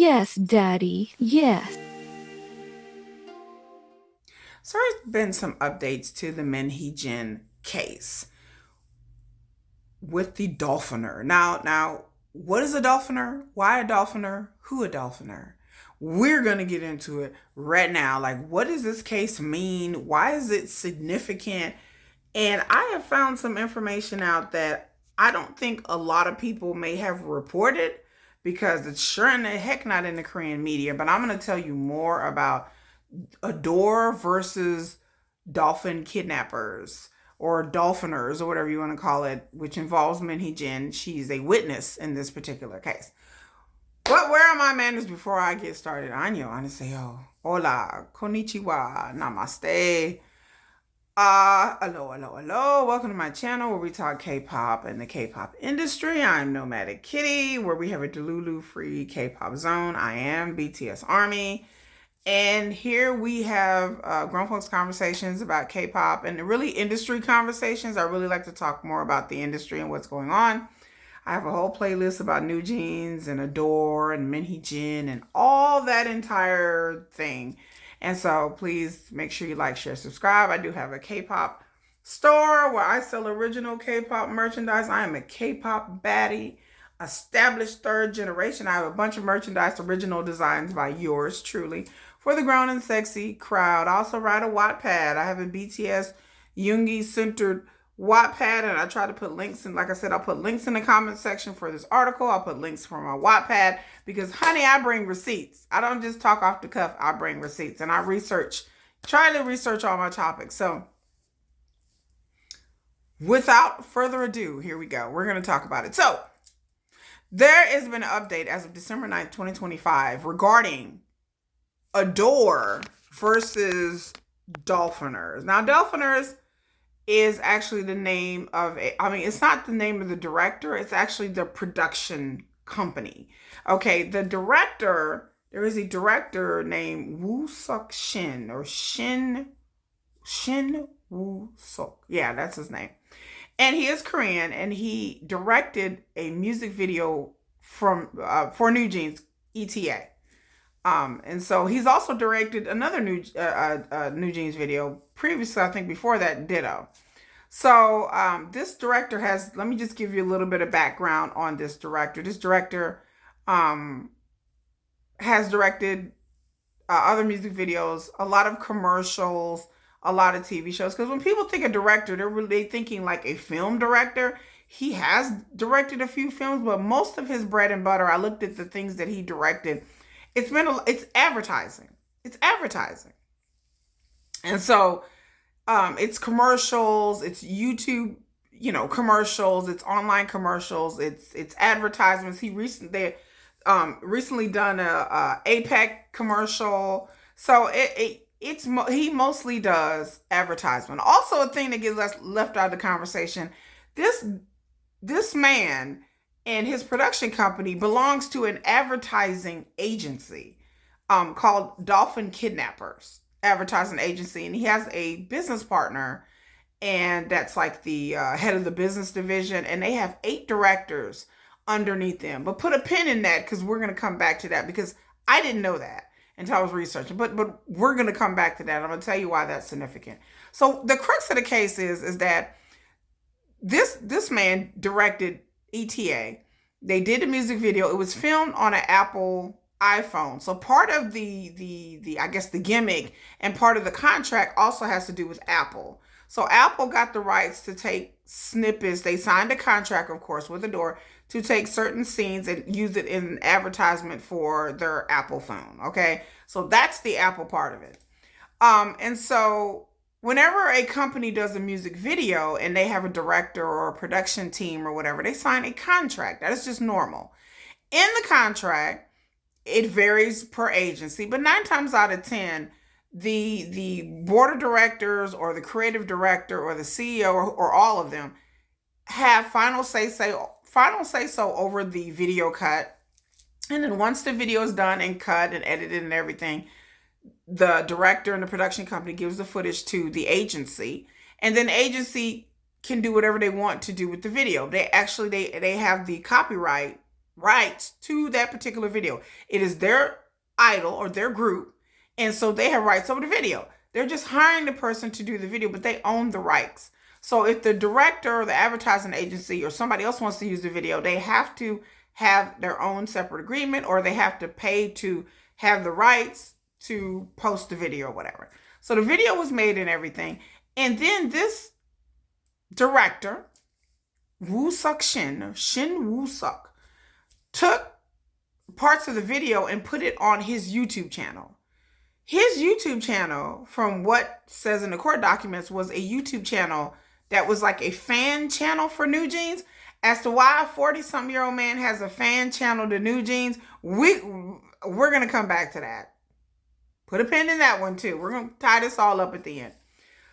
Yes, Daddy, yes. So there's been some updates to the Min Hee Jin case with the Dolphiner. Now, what is a Dolphiner? Why a Dolphiner? Who a Dolphiner? We're gonna get into it right now. Like, what does this case mean? Why is it significant? And I have found some information out that I don't think a lot of people may have reported because it's sure in the heck not in the Korean media. But I'm gonna tell you more about ADOR versus dolphin kidnappers or dolphiners or whatever you want to call it, which involves Min Hee Jin. She's a witness in this particular case. But where are my manners before I get started? Anyo, annyeonghaseyo, hola, konnichiwa, namaste. Hello. Welcome to my channel where we talk K-pop and the K-pop industry. I'm Nomadic Kitty, where we have a Delulu-free K-pop zone. I am BTS Army. And here we have grown folks conversations about K-pop and really industry conversations. I really like to talk more about the industry and what's going on. I have a whole playlist about New Jeans and Adore and Min Hee Jin and all that entire thing. And so please make sure you like, share, subscribe. I do have a K-pop store where I sell original K-pop merchandise. I am a K-pop baddie, established third generation. I have a bunch of merchandise, original designs by yours truly for the grown and sexy crowd. I also write a Wattpad. I have a BTS Yoongi centered Wattpad, and I try to put links in. Like I said, I'll put links in the comment section for this article. I'll put links for my Wattpad because, honey, I bring receipts. I don't just talk off the cuff. I bring receipts, and I try to research all my topics. So without further ado, here we go. We're going to talk about it. So there has been an update as of December 9th, 2025 regarding ADOR versus Dolphiners. Now, Dolphiners is actually the name of it's not the name of the director, it's actually the production company. Okay, the director, there is a director named Woo Suk Shin or Shin Woo Suk. Yeah, that's his name. And he is Korean, and he directed a music video from for New Jeans ETA. And so he's also directed another New Jeans video previously, I think before that, ditto. So this director let me just give you a little bit of background on this director. This director has directed other music videos, a lot of commercials, a lot of TV shows. Because when people think of director, they're really thinking like a film director. He has directed a few films, but most of his bread and butter, I looked at the things that he directed, it's advertising. It's advertising. And so it's commercials, it's YouTube, commercials, it's online commercials, it's advertisements. He recently done a APEC commercial. So he mostly does advertisement. Also, a thing that gets left out of the conversation, this man and his production company belongs to an advertising agency called Dolphin Kidnappers Advertising Agency. And he has a business partner, and that's like the head of the business division. And they have 8 directors underneath them. But put a pin in that because we're going to come back to that, because I didn't know that until I was researching. But we're going to come back to that. I'm going to tell you why that's significant. So the crux of the case is that this man directed ETA. They did a music video. It was filmed on an Apple iPhone. So part of the I guess the gimmick and part of the contract also has to do with Apple. So Apple got the rights to take snippets. They signed a contract, of course, with ADOR to take certain scenes and use it in an advertisement for their Apple phone. Okay, so that's the Apple part of it. And so whenever a company does a music video and they have a director or a production team or whatever, they sign a contract. That is just normal. In the contract, it varies per agency, but 9 times out of 10, the board of directors or the creative director or the CEO or all of them have final say so over the video cut. And then once the video is done and cut and edited and everything, the director and the production company gives the footage to the agency, and then the agency can do whatever they want to do with the video. They have the copyright rights to that particular video. It is their idol or their group, and so they have rights over the video. They're just hiring the person to do the video, but they own the rights. So if the director or the advertising agency or somebody else wants to use the video, they have to have their own separate agreement, or they have to pay to have the rights to post the video or whatever. So the video was made and everything. And then this director, Shin Woo-suk, took parts of the video and put it on his YouTube channel. His YouTube channel, from what says in the court documents, was a YouTube channel that was like a fan channel for New Jeans. As to why a 40-something-year-old man has a fan channel to New Jeans, we're going to come back to that. Put a pin in that one too. We're going to tie this all up at the end.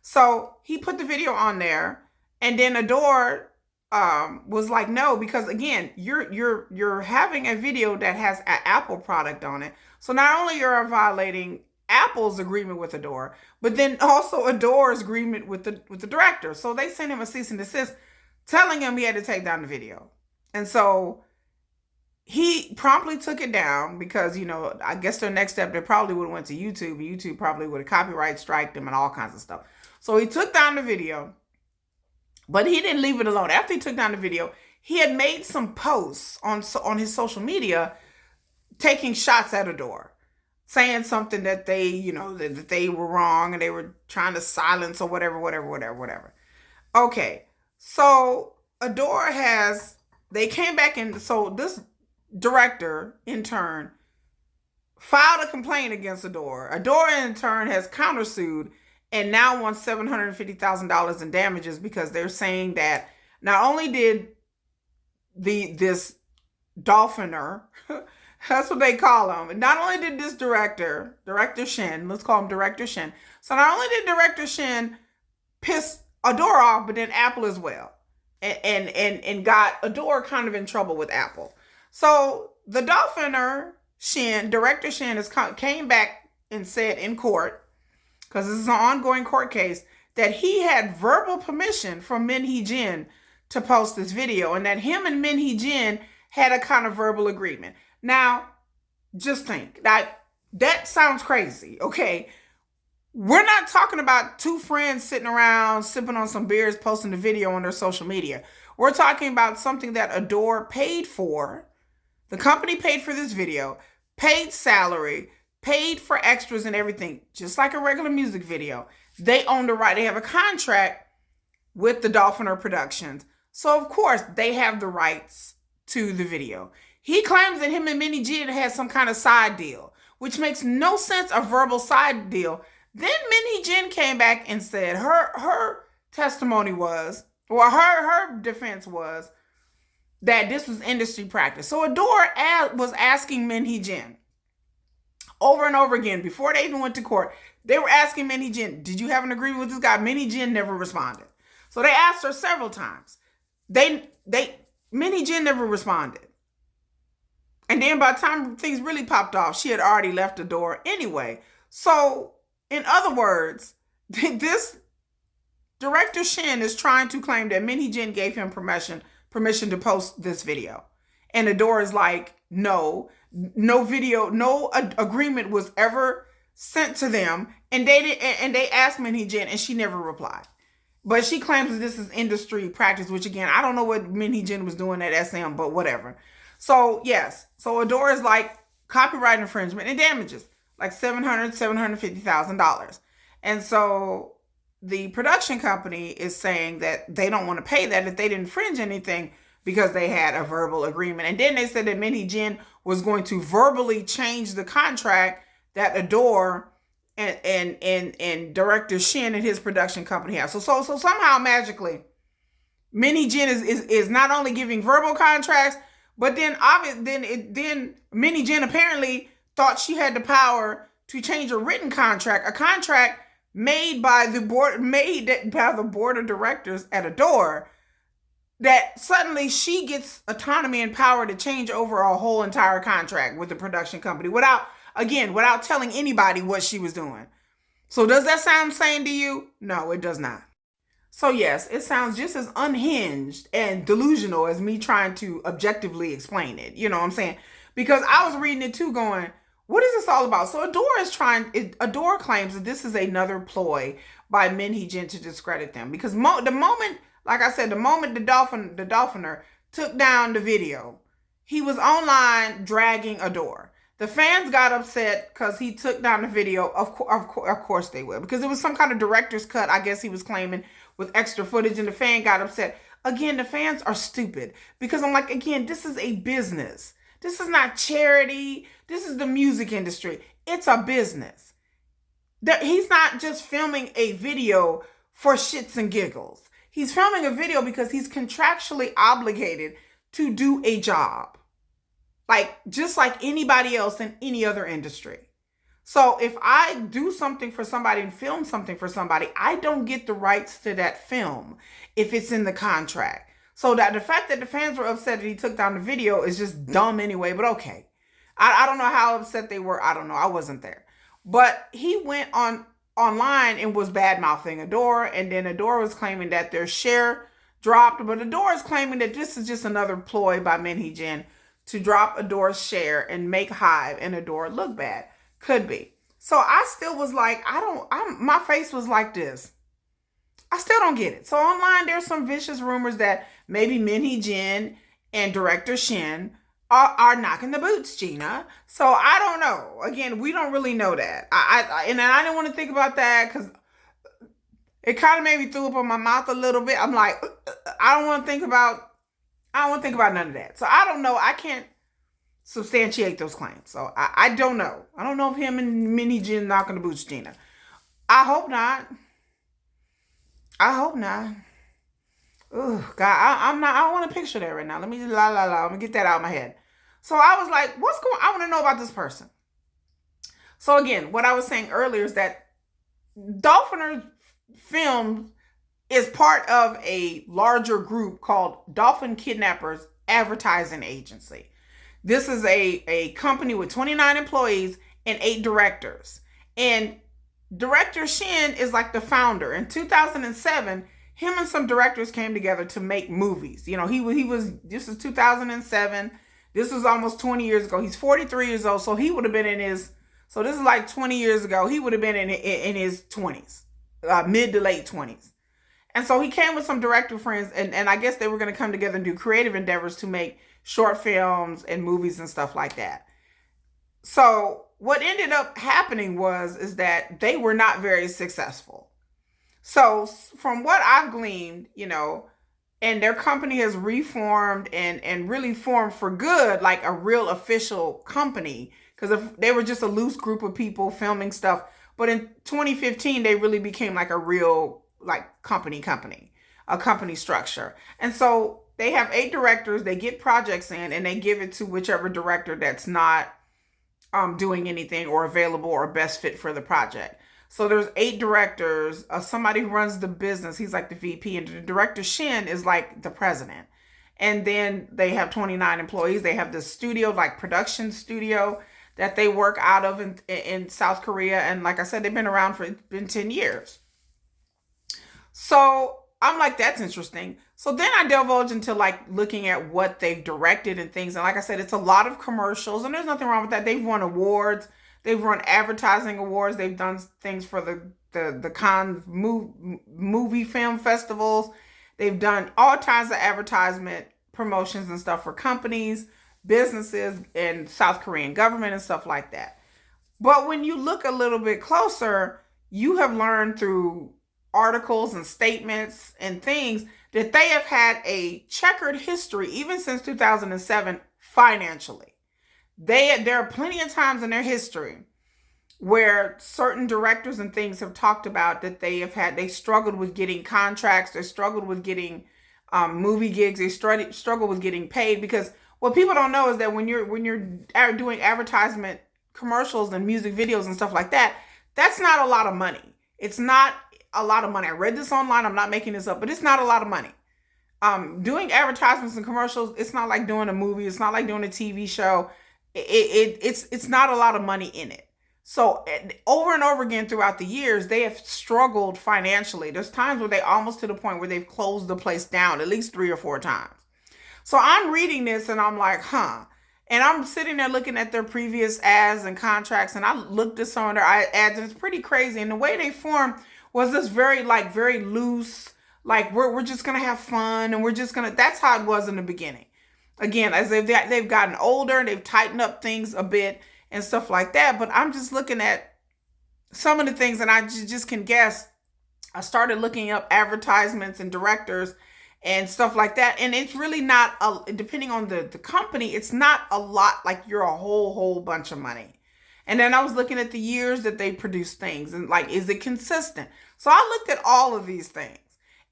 So he put the video on there, and then ADOR was like, no, because again, you're having a video that has an Apple product on it. So not only you're violating Apple's agreement with ADOR, but then also ADOR's agreement with the director. So they sent him a cease and desist, telling him he had to take down the video. And so he promptly took it down because, I guess their next step, they probably would have went to YouTube, and YouTube probably would have copyright striked him and all kinds of stuff. So he took down the video, but he didn't leave it alone. After he took down the video, he had made some posts on his social media taking shots at ADOR, saying something that they, that they were wrong and they were trying to silence or whatever. Okay. So ADOR they came back, and so this director in turn filed a complaint against ADOR. ADOR in turn has countersued and now wants $750,000 in damages because they're saying that not only did this Dolphiner, that's what they call him, not only did this Director Shin, let's call him Director Shin. So not only did Director Shin piss ADOR off, but then Apple as well, and got ADOR kind of in trouble with Apple. So the Dolphiner Director Shin came back and said in court, because this is an ongoing court case, that he had verbal permission from Min Hee Jin to post this video, and that him and Min Hee Jin had a kind of verbal agreement. Now, just think, that sounds crazy, okay? We're not talking about two friends sitting around sipping on some beers, posting the video on their social media. We're talking about something that ADOR paid for. The company paid for this video, paid salary, paid for extras and everything, just like a regular music video. They own the right. They have a contract with the Dolphiner Productions. So, of course, they have the rights to the video. He claims that him and Min Hee Jin had some kind of side deal, which makes no sense, a verbal side deal. Then Min Hee Jin came back and said her testimony was, or her defense was, that this was industry practice. So ADOR was asking Min Hee Jin over and over again, before they even went to court, they were asking Min Hee Jin, did you have an agreement with this guy? Min Hee Jin never responded. So they asked her several times. Min Hee Jin never responded. And then by the time things really popped off, she had already left ADOR anyway. So, in other words, this Director Shin is trying to claim that Min Hee Jin gave him permission to post this video. And ADOR is like, no video, no agreement was ever sent to them. And they asked Min Hee Jin, and she never replied. But she claims that this is industry practice, which again, I don't know what Min Hee Jin was doing at SM, but whatever. So yes, so ADOR is like copyright infringement and damages, like $750,000. And so the production company is saying that they don't want to pay that if they didn't infringe anything because they had a verbal agreement. And then they said that Min Hee Jin was going to verbally change the contract that ADOR and Director Shin and his production company have. So somehow magically, Min Hee Jin is not only giving verbal contracts, but then Min Hee Jin apparently thought she had the power to change a written contract, a contract made by the board of directors at ADOR, that suddenly she gets autonomy and power to change over a whole entire contract with the production company without telling anybody what she was doing. So does that sound sane to you? No, it does not. So yes, it sounds just as unhinged and delusional as me trying to objectively explain it. You know what I'm saying? Because I was reading it too going, what is this all about? So ADOR claims that this is another ploy by Min Hee Jin to discredit them. Because the moment, like I said, the moment the Dolphiner took down the video, he was online dragging ADOR. The fans got upset because he took down the video. Of course they will. Because it was some kind of director's cut, I guess he was claiming, with extra footage, and the fan got upset. Again, the fans are stupid. Because I'm like, again, this is a business. This is not charity. This is the music industry. It's a business. He's not just filming a video for shits and giggles. He's filming a video because he's contractually obligated to do a job. Like, just like anybody else in any other industry. So if I do something for somebody and film something for somebody, I don't get the rights to that film if it's in the contract. So that the fact that the fans were upset that he took down the video is just dumb anyway, but okay. I don't know how upset they were. I don't know. I wasn't there. But he went online and was bad-mouthing ADOR, and then ADOR was claiming that their share dropped, but ADOR is claiming that this is just another ploy by Min Hee Jin to drop ADOR's share and make Hive and ADOR look bad. Could be. So I still was like, my face was like this. I still don't get it. So online, there's some vicious rumors that maybe Min Hee Jin and director Shin are knocking the boots, Gina. So I don't know. Again, we don't really know that. I didn't want to think about that because it kind of made me throw up on my mouth a little bit. I'm like, I don't want to think about none of that. So I don't know. I can't substantiate those claims. So I don't know. I don't know if him and Min Hee Jin knocking the boots, Gina. I hope not. Oh God, I'm not. I don't want to picture that right now. Let me just I'm gonna get that out of my head. So I was like, what's going? I want to know about this person. So again, what I was saying earlier is that Dolphiner Film is part of a larger group called Dolphin Kidnappers Advertising Agency. This is a company with 29 employees and 8 directors. And director Shin is like the founder. In 2007, him and some directors came together to make movies. You know, this is 2007. This was almost 20 years ago. He's 43 years old. So he would have been so this is like 20 years ago. He would have been in his 20s, mid to late 20s. And so he came with some director friends, and I guess they were going to come together and do creative endeavors to make short films and movies and stuff like that. So what ended up happening is that they were not very successful. So from what I've gleaned, you know, and their company has reformed and really formed for good, like a real official company, because if they were just a loose group of people filming stuff. But in 2015, they really became like a real company, a company structure. And so they have 8 directors, they get projects in, and they give it to whichever director that's not doing anything or available or best fit for the project. So there's 8 directors, somebody who runs the business, he's like the VP, and the director Shin is like the president. And then they have 29 employees. They have this studio, like production studio, that they work out of in South Korea. And like I said, they've been around for 10 years. So I'm like, that's interesting. So then I divulge into like looking at what they've directed and things. And like I said, it's a lot of commercials, and there's nothing wrong with that. They've won awards. They've run advertising awards. They've done things for the Cannes movie film festivals. They've done all kinds of advertisement promotions and stuff for companies, businesses, and South Korean government and stuff like that. But when you look a little bit closer, you have learned through articles and statements and things that they have had a checkered history even since 2007 financially. There are plenty of times in their history where certain directors and things have talked about that they struggled with getting contracts, they struggled with getting movie gigs, they struggled with getting paid, because what people don't know is that when you're doing advertisement commercials and music videos and stuff like that, that's not a lot of money. It's not a lot of money. I read this online. I'm not making this up, but it's not a lot of money. Doing advertisements and commercials, it's not like doing a movie. It's not like doing a TV show. It's not a lot of money in it. So over and over again throughout the years, they have struggled financially. There's times where they almost to the point where they've closed the place down at least 3 or 4 times. So I'm reading this and I'm like, huh. And I'm sitting there looking at their previous ads and contracts, and I looked at some of their ads, and it's pretty crazy. And the way they formed was this very loose, like we're just gonna have fun, and we're just gonna. That's how it was in the beginning. Again, as they've gotten older, they've tightened up things a bit and stuff like that. But I'm just looking at some of the things, and I just can guess. I started looking up advertisements and directors and stuff like that. And it's really not, depending on the company, it's not a lot, like you're a whole bunch of money. And then I was looking at the years that they produce things and like, is it consistent? So I looked at all of these things,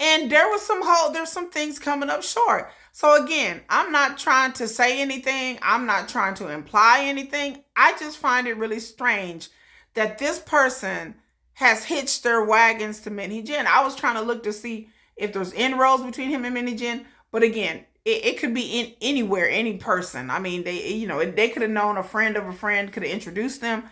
and there's some things coming up short. So again, I'm not trying to say anything. I'm not trying to imply anything. I just find it really strange that this person has hitched their wagons to Min Hee Jin. I was trying to look to see if there's inroads between him and Min Hee Jin, but again, it could be in anywhere, any person. I mean, they could have known a friend of a friend, could have introduced them.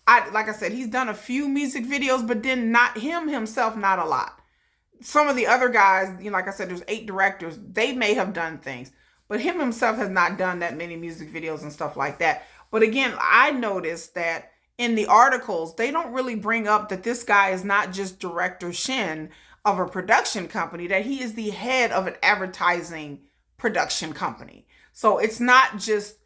Like I said, he's done a few music videos, but then not him himself, not a lot. Some of the other guys, like I said, there's 8 directors. They may have done things, but him himself has not done that many music videos and stuff like that. But again, I noticed that in the articles, they don't really bring up that this guy is not just Director Shin of a production company, that he is the head of an advertising production company. So it's not just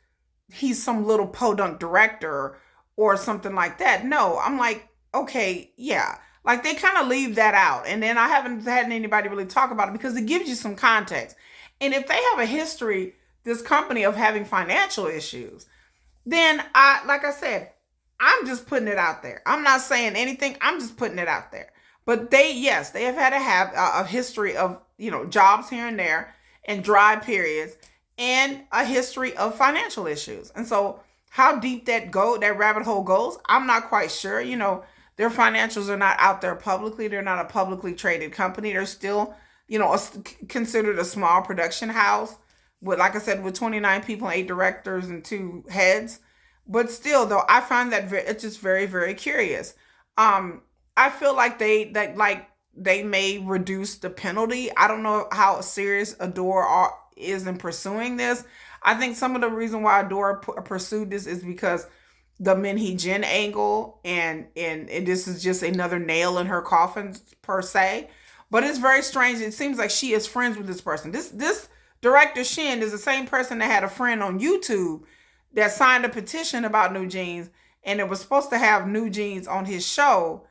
he's some little podunk director or something like that. No, I'm like, okay, yeah. Like they kind of leave that out. And then I haven't had anybody really talk about it because it gives you some context. And if they have a history, this company, of having financial issues, then like I said, I'm just putting it out there. I'm not saying anything. I'm just putting it out there. But they have had a history of, jobs here and there and dry periods, and a history of financial issues. And so how deep that rabbit hole goes, I'm not quite sure. Their financials are not out there publicly. They're not a publicly traded company. They're still, considered a small production house with, like I said, with 29 people and 8 directors and 2 heads. But still, though, I find that it's just very, very curious. I feel like they may reduce the penalty. I don't know how serious ADOR is in pursuing this. I think some of the reason why ADOR pursued this is because the Min Hee Jin angle, and this is just another nail in her coffin per se. But it's very strange. It seems like she is friends with this person. This Director Shin is the same person that had a friend on YouTube that signed a petition about New Jeans, and it was supposed to have New Jeans on his show,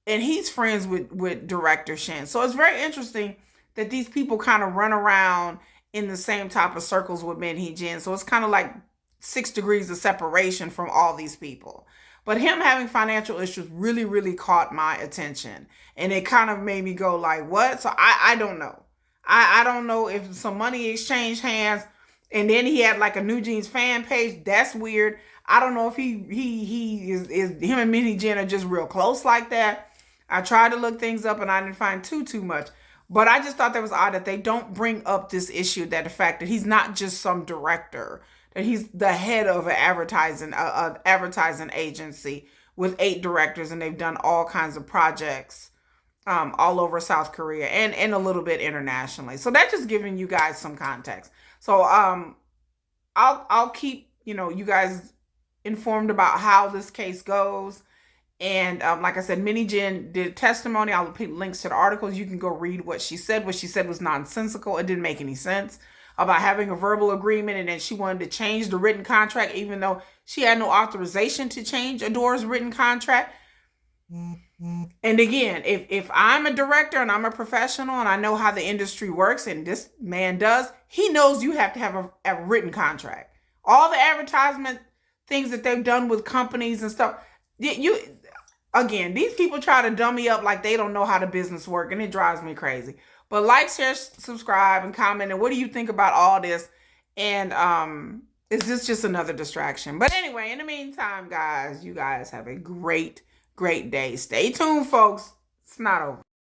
and he's friends with Director Shin. So it's very interesting that these people kind of run around in the same type of circles with Min Hee Jin. So it's kind of like 6 degrees of separation from all these people. But him having financial issues really, really caught my attention. And it kind of made me go like, what? So I don't know. I don't know if some money exchanged hands, and then he had like a New Jeans fan page. That's weird. I don't know if he is him and Min Hee Jin are just real close like that. I tried to look things up and I didn't find too much. But I just thought that was odd that they don't bring up this issue, that the fact that he's not just some director, that he's the head of an advertising agency with 8 directors, and they've done all kinds of projects all over South Korea and a little bit internationally. So that's just giving you guys some context. So I'll keep you guys informed about how this case goes. And like I said, Min Hee Jin did testimony. I'll put links to the articles. You can go read what she said. What she said was nonsensical. It didn't make any sense about having a verbal agreement, and then she wanted to change the written contract even though she had no authorization to change ADOR's written contract. And again, if I'm a director and I'm a professional and I know how the industry works, and this man does, he knows you have to have a written contract. All the advertisement things that they've done with companies and stuff, again, these people try to dummy up like they don't know how the business works, and it drives me crazy. But like, share, subscribe, and comment. And what do you think about all this? And is this just another distraction? But anyway, in the meantime, guys, you guys have a great day. Stay tuned, folks. It's not over.